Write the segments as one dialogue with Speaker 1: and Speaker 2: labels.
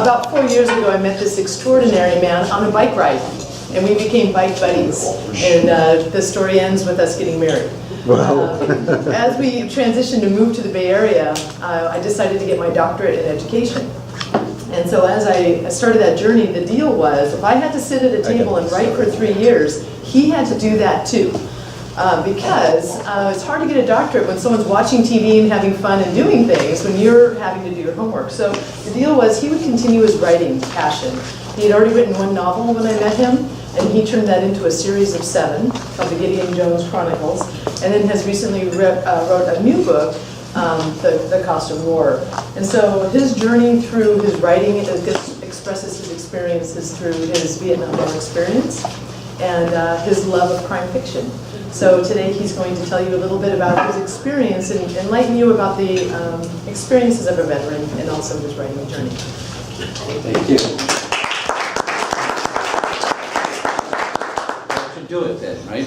Speaker 1: about 4 years ago, I met this extraordinary man on a bike ride, and we became bike buddies. And the story ends with us getting married. As we transitioned to move to the Bay Area, I decided to get my doctorate in education. And so as I started that journey, the deal was, if I had to sit at a table and write for 3 years, he had to do that too. Because it's hard to get a doctorate when someone's watching TV and having fun and doing things when you're having to do your homework. So the deal was he would continue his writing passion. He had already written 1 novel when I met him, and he turned that into a series of 7 called the Gideon Jones Chronicles, and then has recently wrote a new book, The Cost of War. And so his journey through his writing expresses his experiences through his Vietnam War experience and his love of crime fiction. So today he's going to tell you a little bit about his experience and enlighten you about the experiences of a veteran and also his writing journey.
Speaker 2: Thank you. Do it then, right?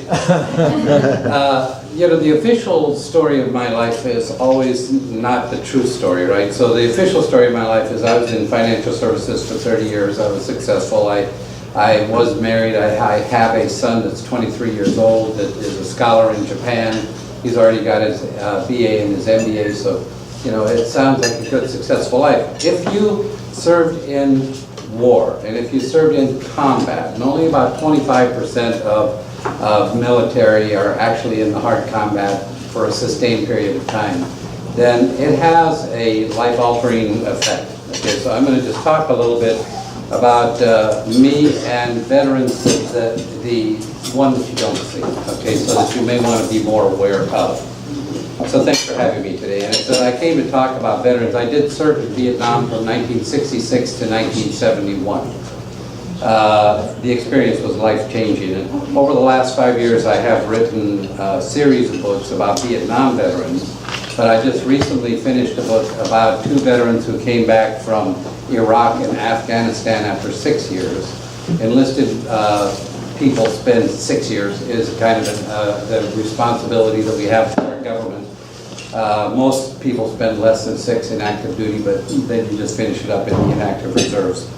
Speaker 2: You know, the official story of my life is always not the true story, right? So the official story of my life is I was in financial services for 30 years. I was successful. I was married. I have a son that's 23 years old that is a scholar in Japan. He's already got his BA and his MBA, so, you know, it sounds like a good, successful life. If you served in war, and if you served in combat, and only about 25% of military are actually in the hard combat for a sustained period of time, then it has a life-altering effect. Okay, so I'm going to just talk a little bit about me and veterans, the one that you don't see, okay, so that you may want to be more aware of. So thanks for having me today. And so I came to talk about veterans. I did serve in Vietnam from 1966 to 1971. The experience was life-changing. And over the last 5 years, I have written a series of books about Vietnam veterans. But I just recently finished a book about 2 veterans who came back from Iraq and Afghanistan after 6 years. Enlisted people spend 6 years is kind of the responsibility that we have to our government. Most people spend less than 6 in active duty, but then you just finish it up in the inactive reserves.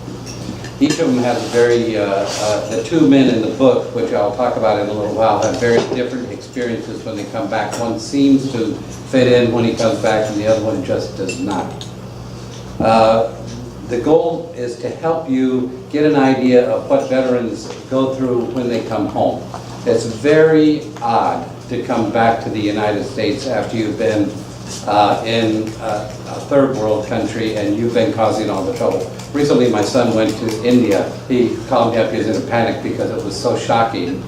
Speaker 2: Each of them has very, the 2 men in the book, which I'll talk about in a little while, have very different experiences when they come back. One seems to fit in when he comes back, and the other one just does not. The goal is to help you get an idea of what veterans go through when they come home. It's very odd to come back to the United States after you've been in a third world country and you've been causing all the trouble. Recently my son went to India. He called me up, he was in a panic because it was so shocking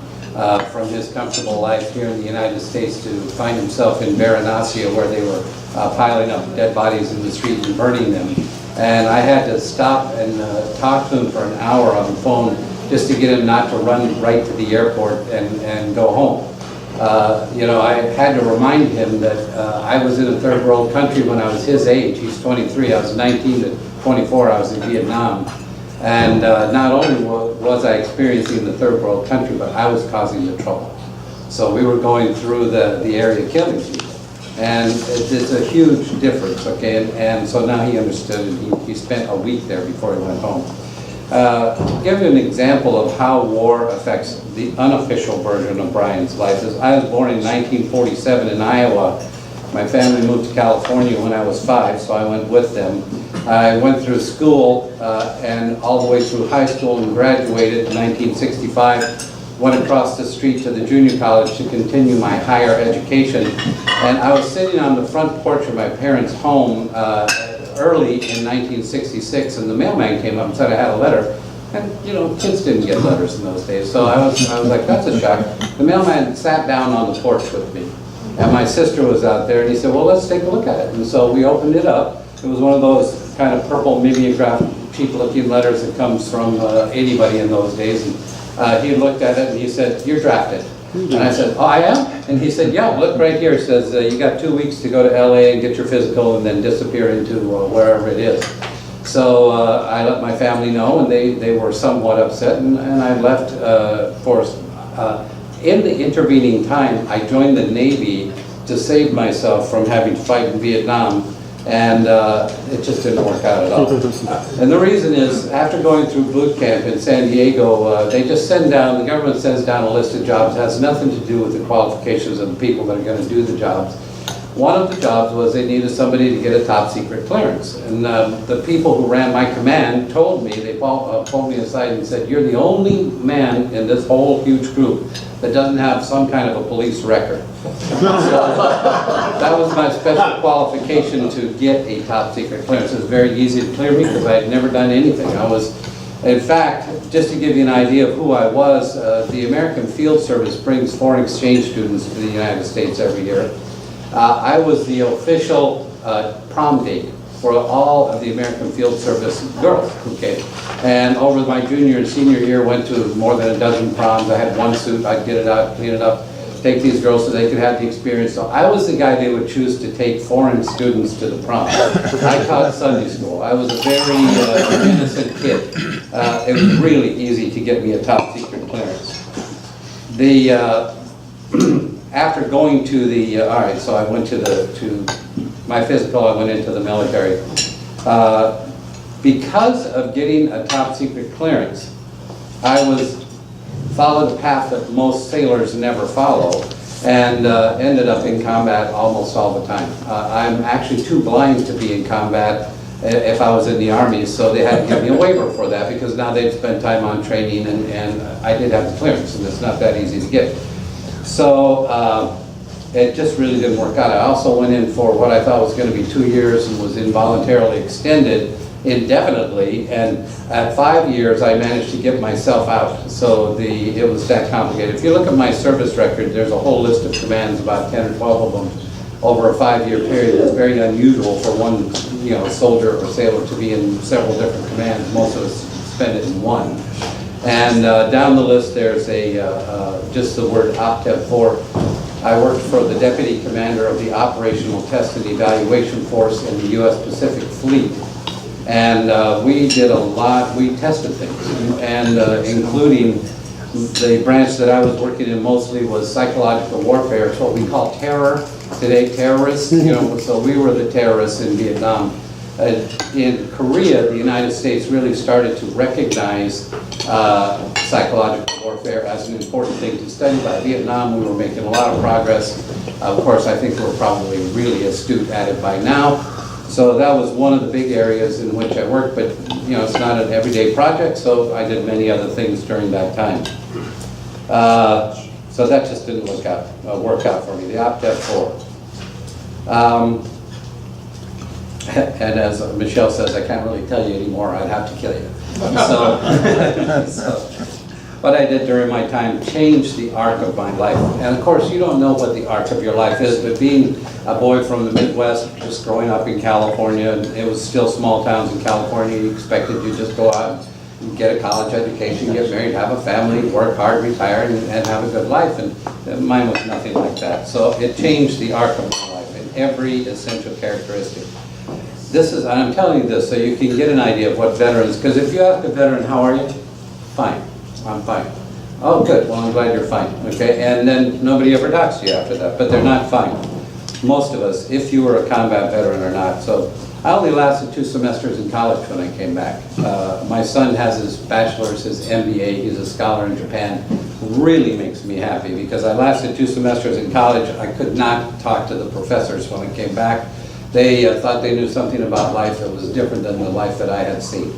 Speaker 2: from his comfortable life here in the United States to find himself in Varanasi, where they were piling up dead bodies in the street and burning them. And I had to stop and talk to him for an hour on the phone just to get him not to run right to the airport and go home. You know, I had to remind him that I was in a third world country when I was his age. He's 23, I was 19 to 24, I was in Vietnam. And not only was I experiencing the third world country, but I was causing the trouble. So we were going through the area killing people. And it's a huge difference, okay? And so now he understood, and he spent a week there before he went home. To give you an example of how war affects the unofficial version of Brian's life is I was born in 1947 in Iowa. My family moved to California when I was 5, so I went with them. I went through school and all the way through high school and graduated in 1965. Went across the street to the junior college to continue my higher education. And I was sitting on the front porch of my parents' home early in 1966, and the mailman came up and said I had a letter. And, you know, kids didn't get letters in those days, so I was like, that's a shock. The mailman sat down on the porch with me, and my sister was out there, and he said, well, let's take a look at it. And so we opened it up. It was one of those kind of purple mimeograph, cheap-looking letters that comes from anybody in those days. And he looked at it, and he said, you're drafted. And I said, oh, I am? And he said, yeah, look right here. It says, you got 2 weeks to go to LA and get your physical and then disappear into wherever it is. So I let my family know, and they were somewhat upset, and I left in the intervening time, I joined the Navy to save myself from having to fight in Vietnam. And it just didn't work out at all. And the reason is, after going through boot camp in San Diego, they just send down, the government sends down a list of jobs. It has nothing to do with the qualifications of the people that are going to do the jobs. One of the jobs was they needed somebody to get a top secret clearance. And the people who ran my command told me, they pulled me aside and said, "You're the only man in this whole huge group that doesn't have some kind of a police record." So that was my special qualification to get a top secret clearance. It was very easy to clear me because I had never done anything. I was, in fact, just to give you an idea of who I was, the American Field Service brings foreign exchange students to the United States every year. I was the official prom date for all of the American Field Service girls, okay? And over my junior and senior year, went to more than a dozen proms. I had one suit, I'd get it out, clean it up, take these girls so they could have the experience. So I was the guy they would choose to take foreign students to the prom. I taught Sunday school. I was a very innocent kid. It was really easy to get me a top secret clearance. After going to the, all right, so I went to my physical, I went into the military. Because of getting a top secret clearance, I followed a path that most sailors never follow, and ended up in combat almost all the time. I'm actually too blind to be in combat if I was in the Army, so they had to give me a waiver for that, because now they'd spend time on training, and I did have the clearance, and it's not that easy to get. So it just really didn't work out. I also went in for what I thought was going to be 2 years and was involuntarily extended indefinitely, and at 5 years I managed to get myself out. So it was that complicated. If you look at my service record, there's a whole list of commands, about 10 or 12 of them, over a 5-year period. It's very unusual for one soldier or sailor to be in several different commands. Most of us spend it in one. And down the list there's just the word OPTEV 4. I worked for the Deputy Commander of the Operational Test and Evaluation Force in the U.S. Pacific Fleet. And we did a lot, we tested things, and including the branch that I was working in mostly was psychological warfare. It's what we call terror today, terrorists. So we were the terrorists in Vietnam. In Korea, the United States really started to recognize psychological warfare as an important thing to study. By Vietnam, we were making a lot of progress. Of course, I think we're probably really astute at it by now. So that was one of the big areas in which I worked, but it's not an everyday project, so I did many other things during that time. So that just didn't work out for me, the OPTEV 4. And as Michelle says, I can't really tell you anymore, I'd have to kill you. So what I did during my time changed the arc of my life. And of course, you don't know what the arc of your life is, but being a boy from the Midwest, just growing up in California, it was still small towns in California, you expected you just go out and get a college education, get married, have a family, work hard, retire, and have a good life. And mine was nothing like that. So it changed the arc of my life in every essential characteristic. I'm telling you this so you can get an idea of what veterans, because if you ask a veteran, how are you? Fine, I'm fine. Oh, good, well, I'm glad you're fine, okay? And then nobody ever talks to you after that, but they're not fine. Most of us, if you were a combat veteran or not. So I only lasted 2 semesters in college when I came back. My son has his bachelor's, his MBA, he's a scholar in Japan. Really makes me happy, because I lasted 2 semesters in college. I could not talk to the professors when I came back. They thought they knew something about life that was different than the life that I had seen.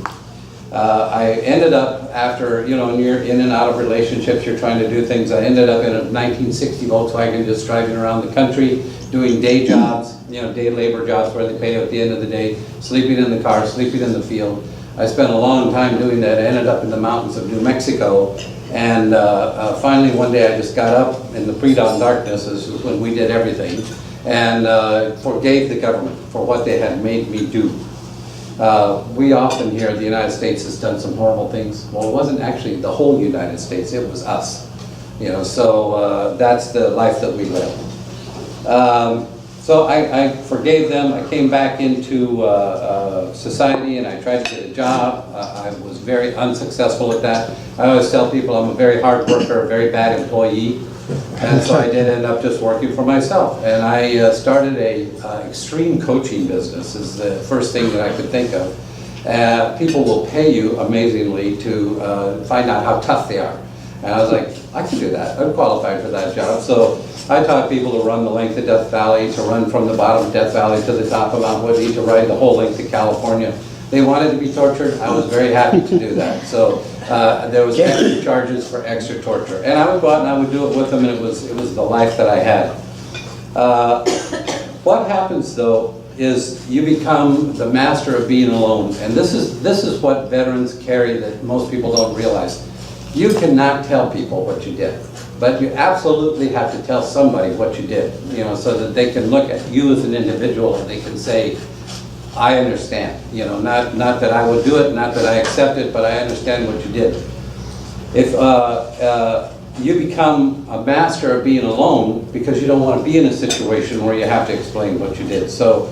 Speaker 2: I ended up, after, when you're in and out of relationships, you're trying to do things, I ended up in a 1960 Volkswagen just driving around the country, doing day jobs, day labor jobs where they pay you at the end of the day, sleeping in the car, sleeping in the field. I spent a long time doing that. I ended up in the mountains of New Mexico, and finally one day I just got up in the pre-dawn darkness, is when we did everything, and forgave the government for what they had made me do. We often hear the United States has done some horrible things. Well, it wasn't actually the whole United States, it was us. So that's the life that we live. So I forgave them. I came back into society and I tried to get a job. I was very unsuccessful at that. I always tell people I'm a very hard worker, a very bad employee. And so I did end up just working for myself. And I started a extreme coaching business, is the first thing that I could think of. People will pay you amazingly to find out how tough they are. And I was like, I can do that. I'm qualified for that job. So I taught people to run the length of Death Valley, to run from the bottom of Death Valley to the top of Mount Whitney, to ride the whole length of California. They wanted to be tortured. I was very happy to do that. So there was extra charges for extra torture. And I would go out and I would do it with them, and it was the life that I had. What happens, though, is you become the master of being alone. And this is what veterans carry that most people don't realize. You cannot tell people what you did, but you absolutely have to tell somebody what you did, you know, so that they can look at you as an individual and they can say, I understand, you know, not that I would do it, not that I accept it, but I understand what you did. If you become a master of being alone because you don't want to be in a situation where you have to explain what you did. So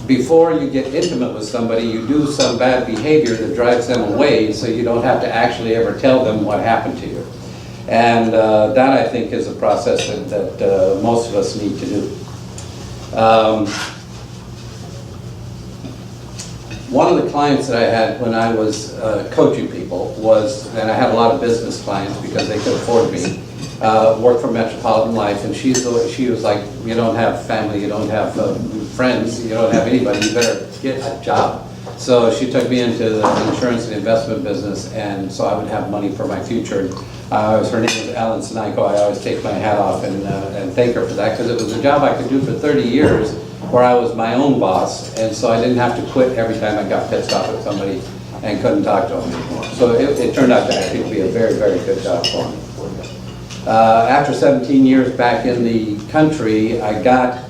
Speaker 2: before you get intimate with somebody, you do some bad behavior that drives them away, so you don't have to actually ever tell them what happened to you. And that, I think, is a process that most of us need to do. One of the clients that I had when I was coaching people was, and I had a lot of business clients because they could afford me, worked for Metropolitan Life, and she was like, you don't have family, you don't have friends, you don't have anybody, you better get a job. So she took me into the insurance and investment business, and so I would have money for my future. Her name was Ellen Siniko. I always take my hat off and thank her for that, because it was a job I could do for 30 years where I was my own boss, and so I didn't have to quit every time I got pissed off at somebody and couldn't talk to them anymore. So it turned out to actually be a very, very good job for me. After 17 years back in the country, I got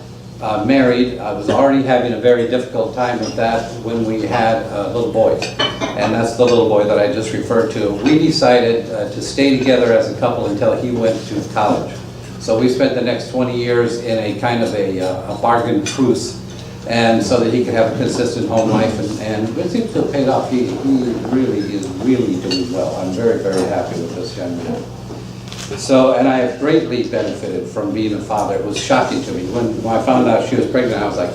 Speaker 2: married. I was already having a very difficult time with that when we had little boys. And that's the little boy that I just referred to. We decided to stay together as a couple until he went to college. So we spent the next 20 years in a kind of a bargain truce, and so that he could have a consistent home life, and it seems to have paid off. He really is really doing well. I'm very, very happy with this young man. So, and I have greatly benefited from being a father. It was shocking to me. When I found out she was pregnant, I was like,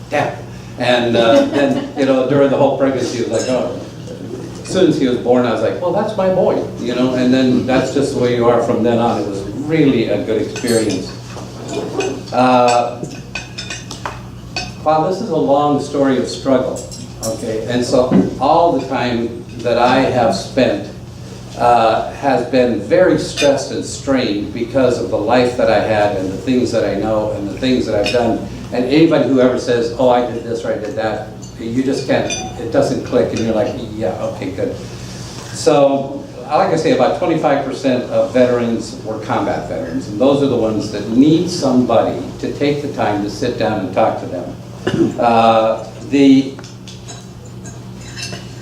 Speaker 2: damn. And then, you know, during the whole pregnancy, it was like, oh. As soon as he was born, I was like, well, that's my boy, you know, and then that's just the way you are from then on. It was really a good experience. Wow, this is a long story of struggle, okay? And so all the time that I have spent has been very stressed and strained because of the life that I had and the things that I know and the things that I've done. And anybody who ever says, oh, I did this or I did that, you just can't, it doesn't click, and you're like, yeah, okay, good. So, like I say, about 25% of veterans were combat veterans, and those are the ones that need somebody to take the time to sit down and talk to them.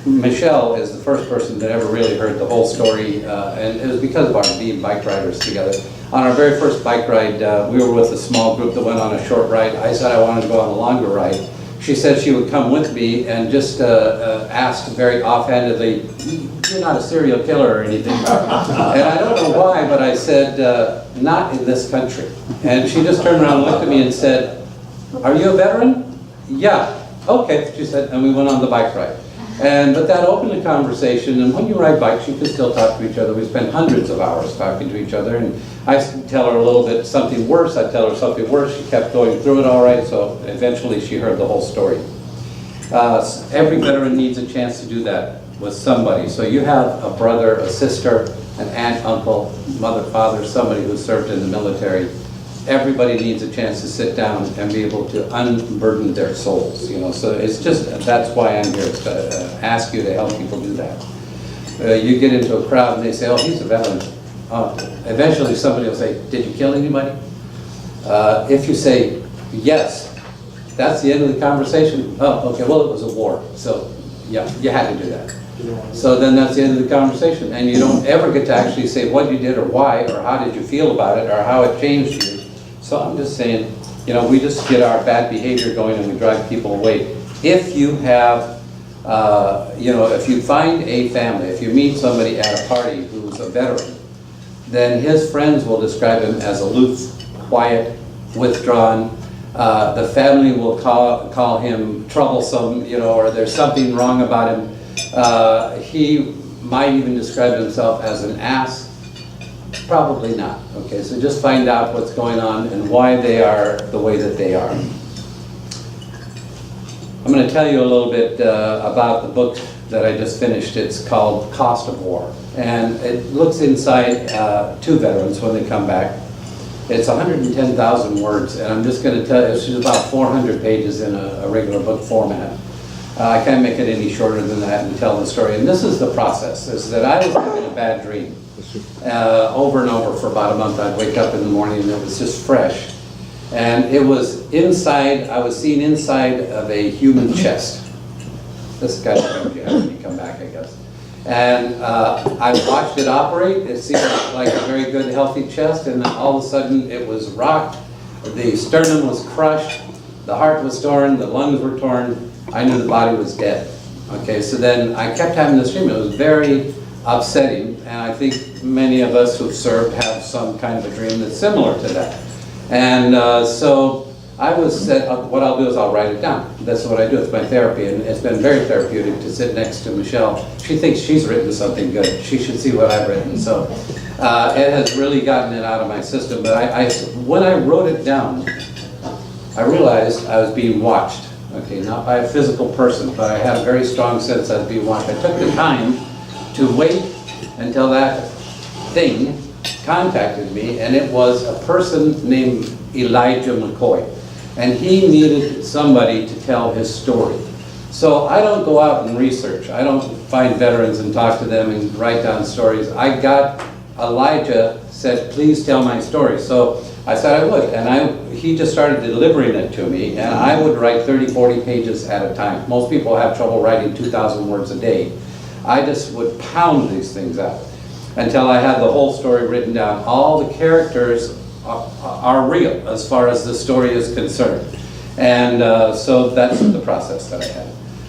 Speaker 2: Michelle is the first person that ever really heard the whole story, and it was because of our being bike riders together. On our very first bike ride, we were with a small group that went on a short ride. I said I wanted to go on a longer ride. She said she would come with me and just asked very offhandedly, you're not a serial killer or anything. And I don't know why, but I said, not in this country. And she just turned around and looked at me and said, are you a veteran? Yeah. Okay, she said, and we went on the bike ride. But that opened a conversation, and when you ride bikes, you can still talk to each other. We spend hundreds of hours talking to each other, and I tell her a little bit something worse, I tell her something worse. She kept going through it all right, so eventually she heard the whole story. Every veteran needs a chance to do that with somebody. So you have a brother, a sister, an aunt, uncle, mother, father, somebody who served in the military. Everybody needs a chance to sit down and be able to unburden their souls, you know. So it's just, that's why I'm here, to ask you to help people do that. You get into a crowd and they say, oh, he's a veteran. Eventually somebody will say, did you kill anybody? If you say, yes, that's the end of the conversation. Oh, okay, well, it was a war. So, yeah, you had to do that. So then that's the end of the conversation. And you don't ever get to actually say what you did or why, or how did you feel about it, or how it changed you. So I'm just saying, you know, we just get our bad behavior going and we drive people away. If you have, you know, if you find a family, if you meet somebody at a party who's a veteran, then his friends will describe him as aloof, quiet, withdrawn. The family will call him troublesome, you know, or there's something wrong about him. He might even describe himself as an ass. Probably not. Okay, so just find out what's going on and why they are the way that they are. I'm going to tell you a little bit about the book that I just finished. It's called Cost of War, and it looks inside two veterans when they come back. It's 110,000 words, and I'm just going to tell you, it's about 400 pages in a regular book format. I can't make it any shorter than that and tell the story. And this is the process, is that I was having a bad dream over and over for about a month. I'd wake up in the morning and it was just fresh. And it was inside, I was seeing inside of a human chest. This guy's going to have me come back, I guess. And I watched it operate. It seemed like a very good, healthy chest, and then all of a sudden it was rocked. The sternum was crushed, the heart was torn, the lungs were torn. I knew the body was dead. Okay, so then I kept having this dream. It was very upsetting, and I think many of us who've served have some kind of a dream that's similar to that. And so I was said, what I'll do is I'll write it down. That's what I do. It's my therapy, and it's been very therapeutic to sit next to Michelle. She thinks she's written something good. She should see what I've written. So it has really gotten it out of my system. But when I wrote it down, I realized I was being watched. Okay, not by a physical person, but I had a very strong sense I was being watched. I took the time to wait until that thing contacted me, and it was a person named Elijah McCoy. And he needed somebody to tell his story. So I don't go out and research. I don't find veterans and talk to them and write down stories. I got Elijah said, please tell my story. So I said I would, and he just started delivering it to me, and I would write 30, 40 pages at a time. Most people have trouble writing 2,000 words a day. I just would pound these things out until I had the whole story written down. All the characters are real as far as the story is concerned. And so that's the process that I had.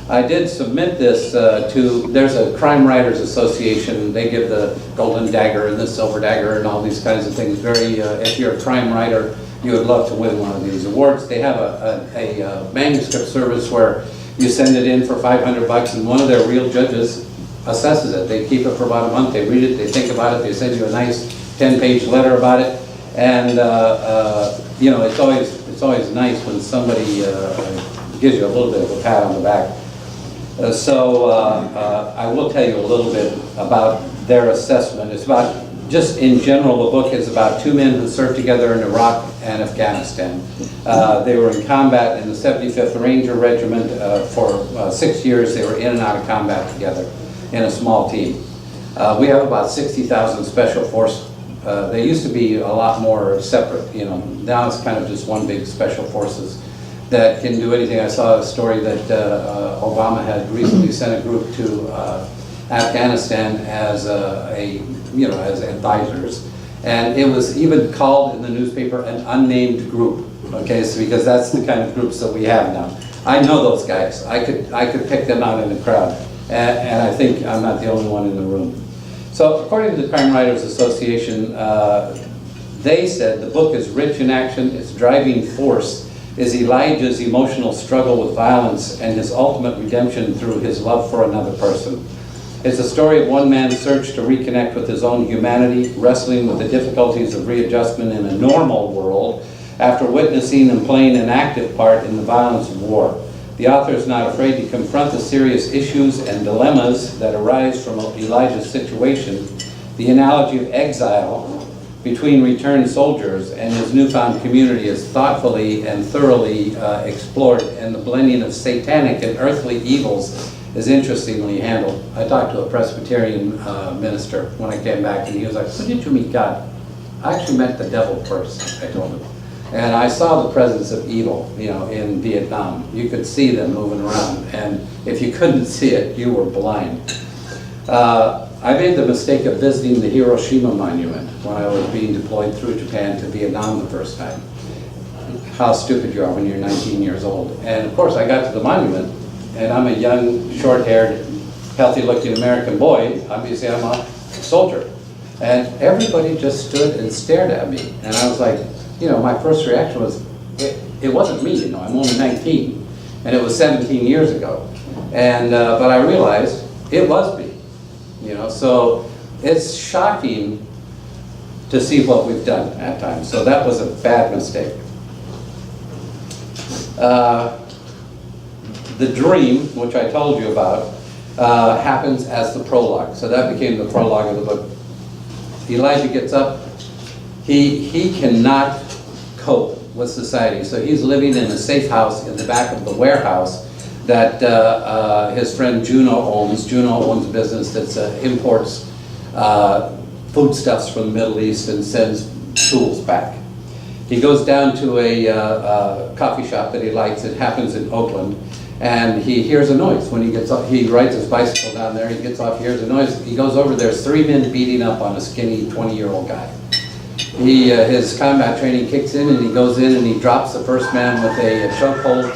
Speaker 2: I did submit this there's a Crime Writers Association. They give the Golden Dagger and the Silver Dagger and all these kinds of things. If you're a crime writer, you would love to win one of these awards. They have a manuscript service where you send it in for $500 and one of their real judges assesses it. They keep it for about a month, they read it, they think about it, they send you a nice 10-page letter about it. And you know, it's always nice when somebody gives you a little bit of a pat on the back. So I will tell you a little bit about their assessment. It's about, just in general, the book is about two men who served together in Iraq and Afghanistan. They were in combat in the 75th Ranger Regiment for 6 years. They were in and out of combat together in a small team. We have about 60,000 special force. They used to be a lot more separate, you know. Now it's kind of just one big special forces that can do anything. I saw a story that Obama had recently sent a group to Afghanistan as as advisors, and it was even called in the newspaper an unnamed group. Okay, so because that's the kind of groups that we have now. I know those guys. I could pick them out in the crowd, and I think I'm not the only one in the room. So according to the Crime Writers Association, they said the book is rich in action. Its driving force is Elijah's emotional struggle with violence and his ultimate redemption through his love for another person. It's a story of one man's search to reconnect with his own humanity, wrestling with the difficulties of readjustment in a normal world after witnessing and playing an active part in the violence of war. The author is not afraid to confront the serious issues and dilemmas that arise from Elijah's situation. The analogy of exile between returned soldiers and his newfound community is thoughtfully and thoroughly explored, and the blending of satanic and earthly evils is interestingly handled. I talked to a Presbyterian minister when I came back, and he was like, "When did you meet God?" I actually met the devil first, I told him. And I saw the presence of evil, you know, in Vietnam. You could see them moving around, and if you couldn't see it, you were blind. I made the mistake of visiting the Hiroshima monument when I was being deployed through Japan to Vietnam the first time. How stupid you are when you're 19 years old. And of course I got to the monument, and I'm a young, short-haired, healthy-looking American boy. Obviously I'm a soldier. And everybody just stood and stared at me. And I was like, you know, my first reaction was, it wasn't me, you know, I'm only 19. And it was 17 years ago. And, but I realized it was me, you know. So it's shocking to see what we've done at times. So that was a bad mistake. The dream, which I told you about, happens as the prologue. So that became the prologue of the book. Elijah gets up. He cannot cope with society. So he's living in a safe house in the back of the warehouse that his friend Juno owns. Juno owns a business that imports foodstuffs from the Middle East and sends tools back. He goes down to a coffee shop that he likes. It happens in Oakland. And he hears a noise when he gets off. He rides his bicycle down there. He gets off, hears a noise. He goes over. There's 3 men beating up on a skinny 20-year-old guy. His combat training kicks in, and he goes in and he drops the first man with a chokehold.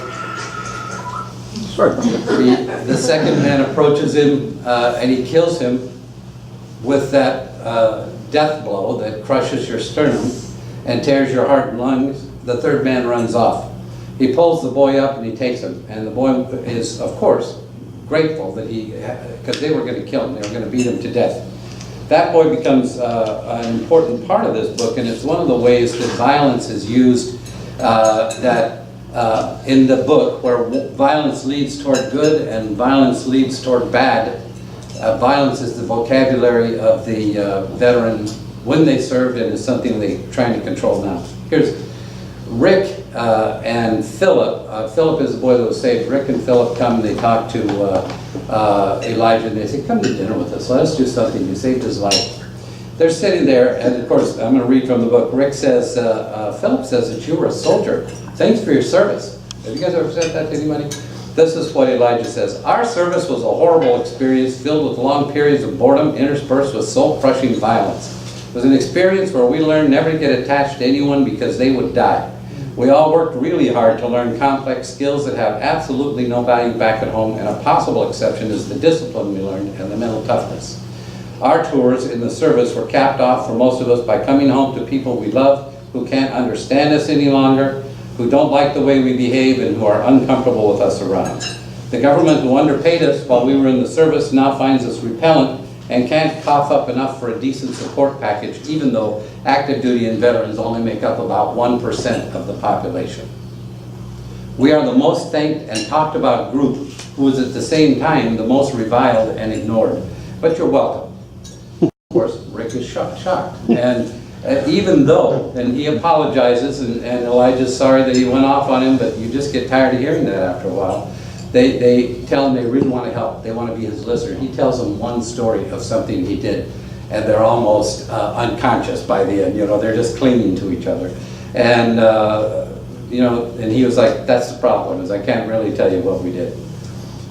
Speaker 2: The second man approaches him and he kills him with that death blow that crushes your sternum and tears your heart and lungs. The third man runs off. He pulls the boy up and he takes him, and the boy is, of course, grateful that because they were going to kill him, they were going to beat him to death. That boy becomes an important part of this book, and it's one of the ways that violence is used in the book, where violence leads toward good and violence leads toward bad. Violence is the vocabulary of the veteran when they served, and is something they're trying to control now. Here's Rick and Philip. Philip is the boy that was saved. Rick and Philip come, they talk to Elijah, and they say, come to dinner with us. Let us do something. You saved his life. They're sitting there, and of course, I'm going to read from the book. Rick says, Philip says that you were a soldier. Thanks for your service. Have you guys ever said that to anybody? This is what Elijah says. Our service was a horrible experience filled with long periods of boredom interspersed with soul-crushing violence. It was an experience where we learned never to get attached to anyone because they would die. We all worked really hard to learn complex skills that have absolutely no value back at home, and a possible exception is the discipline we learned and the mental toughness. Our tours in the service were capped off for most of us by coming home to people we love who can't understand us any longer, who don't like the way we behave, and who are uncomfortable with us around. The government who underpaid us while we were in the service now finds us repellent and can't cough up enough for a decent support package, even though active duty and veterans only make up about 1% of the population. We are the most thanked and talked about group who is at the same time the most reviled and ignored. But you're welcome. Of course, Rick is shocked. And even though, and he apologizes, and Elijah's sorry that he went off on him, but you just get tired of hearing that after a while. They tell him they really want to help. They want to be his listener. He tells them one story of something he did, and they're almost unconscious by the end. You know, they're just clinging to each other. And you know, and he was like, "That's the problem, is I can't really tell you what we did."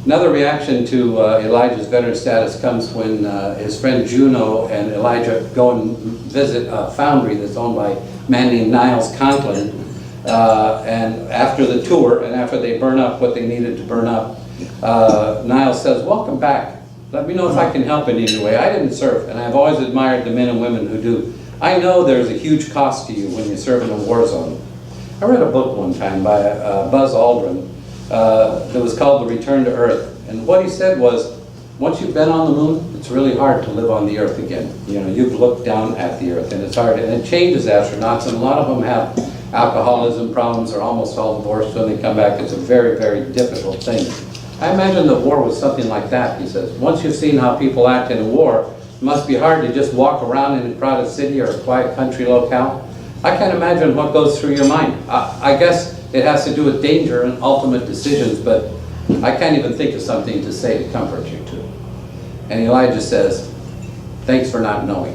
Speaker 2: Another reaction to Elijah's veteran status comes when his friend Juno and Elijah go and visit a foundry that's owned by a man named Niles Conklin. And after the tour, and after they burn up what they needed to burn up, Niles says, "Welcome back. Let me know if I can help in any way. I didn't serve, and I've always admired the men and women who do. I know there's a huge cost to you when you serve in a war zone." I read a book one time by Buzz Aldrin that was called The Return to Earth. And what he said was, once you've been on the moon, it's really hard to live on the Earth again. You know, you've looked down at the Earth, and it's hard. And it changes astronauts, and a lot of them have alcoholism problems, are almost all divorced when they come back. It's a very, very difficult thing. I imagine the war was something like that, he says. Once you've seen how people act in a war, it must be hard to just walk around in a crowded city or a quiet country locale. I can't imagine what goes through your mind. I guess it has to do with danger and ultimate decisions, but I can't even think of something to say to comfort you too. And Elijah says, "Thanks for not knowing."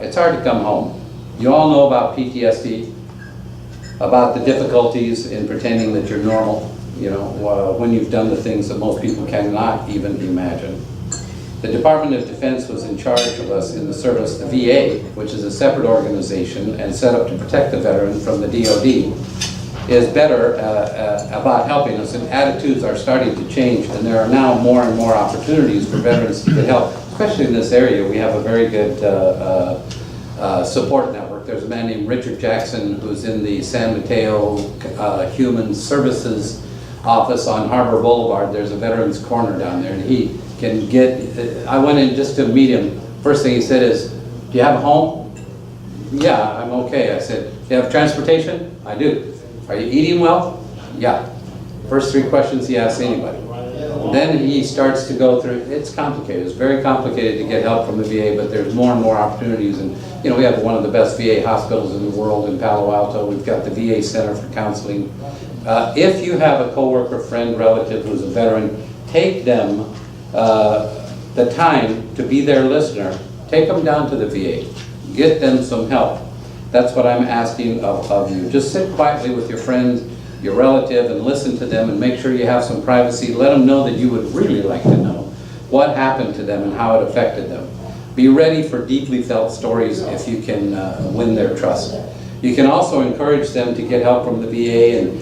Speaker 2: It's hard to come home. You all know about PTSD, about the difficulties in pretending that you're normal, you know, when you've done the things that most people cannot even imagine. The Department of Defense was in charge of us in the service, the VA, which is a separate organization and set up to protect the veteran from the DOD. is better about helping us, and attitudes are starting to change, and there are now more and more opportunities for veterans to get help, especially in this area. We have a very good support network. There's a man named Richard Jackson who's in the San Mateo Human Services office on Harbor Boulevard. There's a Veterans Corner down there, and he can get, I went in just to meet him. First thing he said is, do you have a home? Yeah, I'm okay. I said, do you have transportation? I do. Are you eating well? Yeah. First 3 questions he asks anybody. Then he starts to go through, it's complicated. It's very complicated to get help from the VA, but there's more and more opportunities. And you know, we have one of the best VA hospitals in the world in Palo Alto. We've got the VA Center for Counseling. If you have a coworker, friend, relative who's a veteran, take them the time to be their listener. Take them down to the VA. Get them some help. That's what I'm asking of you. Just sit quietly with your friends, your relative, and listen to them, and make sure you have some privacy. Let them know that you would really like to know what happened to them and how it affected them. Be ready for deeply felt stories if you can win their trust. You can also encourage them to get help from the VA and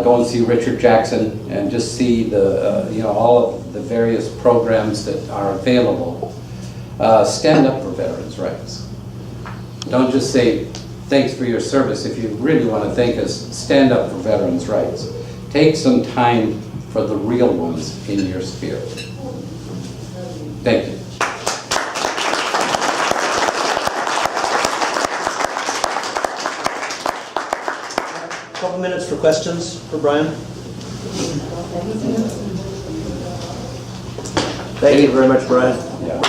Speaker 2: go and see Richard Jackson and just see the you know, all of the various programs that are available. Stand up for veterans' rights. Don't just say thanks for your service. If you really want to thank us, stand up for veterans' rights. Take some time for the real ones in your sphere. Thank you.
Speaker 3: Couple minutes for questions for Brian. Thank you very much, Brian.
Speaker 2: Yeah.